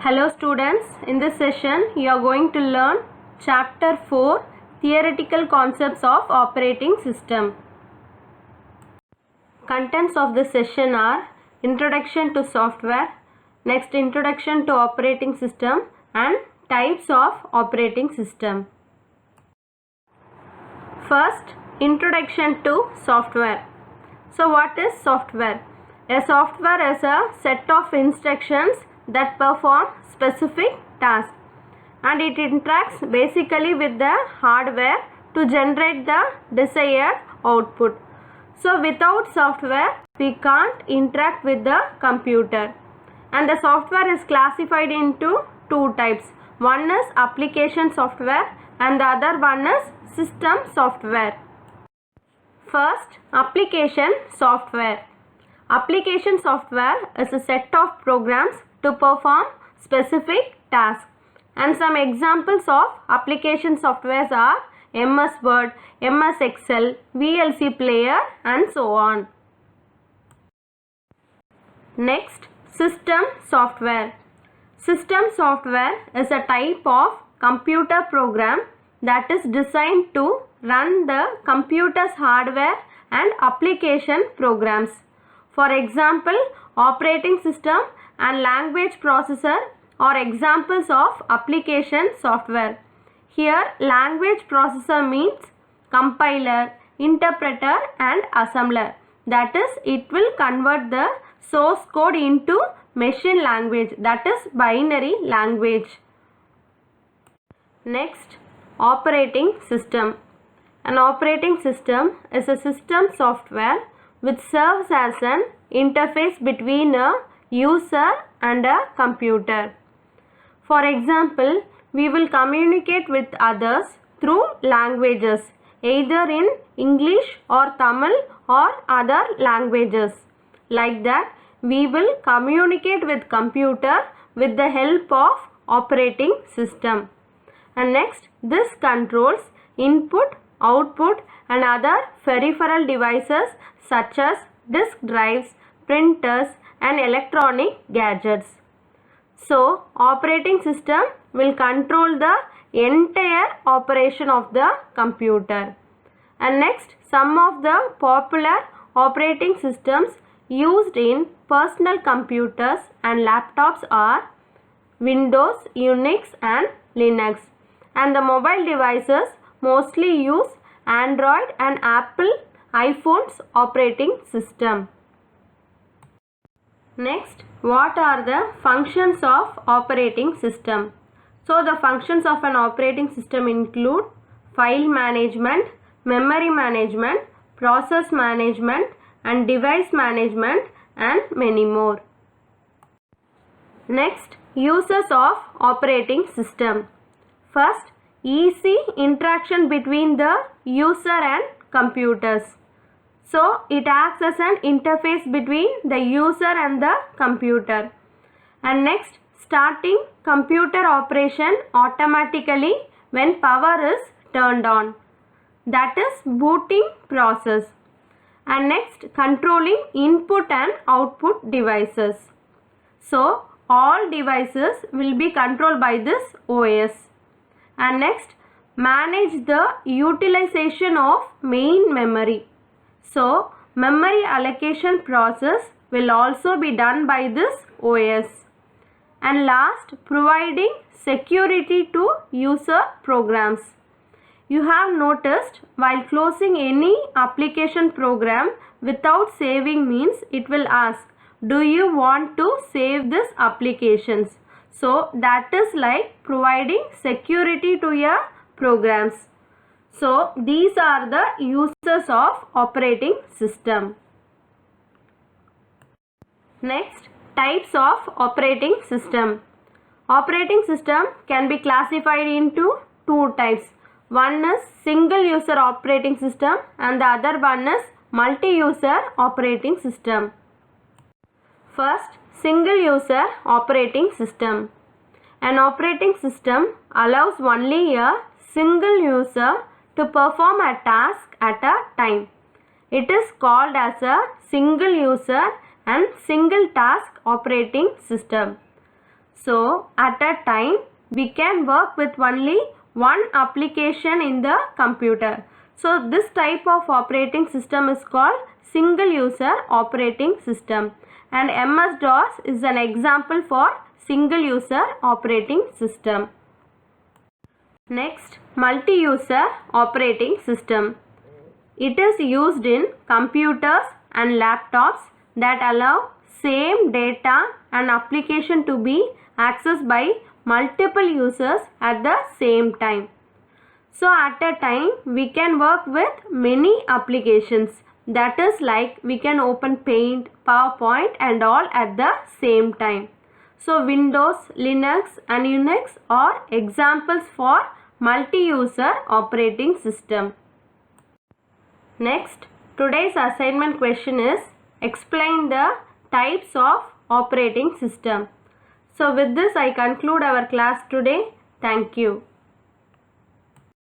Hello students, in this session you are going to learn chapter 4 theoretical concepts of operating system. Contents of this session are introduction to software, next introduction to operating system and types of operating system. First, introduction to software. So what is software? A software is a set of instructions that perform specific tasks and it interacts basically with the hardware to generate the desired output. So without software we can't interact with the computer, and the software is classified into two types. One is application software and the other one is system software. First, application software. Application software is a set of programs to perform specific tasks, and some examples of application softwares are MS Word, MS Excel, VLC player and so on. Next, system software. System software is a type of computer program that is designed to run the computer's hardware and application programs. For example, operating system and language processor are examples of application software. Here, language processor means compiler, interpreter and assembler. That is, it will convert the source code into machine language, that is binary language. Next, operating system. An operating system is a system software which serves as an interface between a user and a computer. For example, we will communicate with others through languages, either in English or Tamil or other languages. Like that, we will communicate with computer with the help of operating system. And next, this controls input, output and other peripheral devices such as disk drives, printers and electronic gadgets. So, operating system will control the entire operation of the computer. And next, some of the popular operating systems used in personal computers and laptops are Windows, Unix and Linux. And the mobile devices mostly use Android and Apple iPhone's operating system. Next, what are the functions of operating system? So the functions of an operating system include file management, memory management, process management and device management and many more. Next, uses of operating system. First, easy interaction between the user and computers. So, it acts as an interface between the user and the computer. And next, starting computer operation automatically when power is turned on. That is booting process. And next, controlling input and output devices. So, all devices will be controlled by this OS. And next, manage the utilization of main memory. So, memory allocation process will also be done by this OS. And last, providing security to user programs. You have noticed while closing any application program without saving means it will ask, do you want to save this applications? So that is like providing security to your programs. So these are the uses of operating system. Next, types of operating system. Operating system can be classified into two types. One is single user operating system and the other one is multi-user operating system. First, single user operating system. An operating system allows only a single user to perform a task at a time. It is called as a single user and single task operating system. So at a time we can work with only one application in the computer. So this type of operating system is called single user operating system, and MS-DOS is an example for single user operating system. Next, multi-user operating system. It is used in computers and laptops that allow same data and application to be accessed by multiple users at the same time. So at a time we can work with many applications. That is like we can open Paint, PowerPoint and all at the same time. So Windows, Linux and Unix are examples for multi-user operating system. Next, today's assignment question is explain the types of operating system. So with this I conclude our class today. Thank you.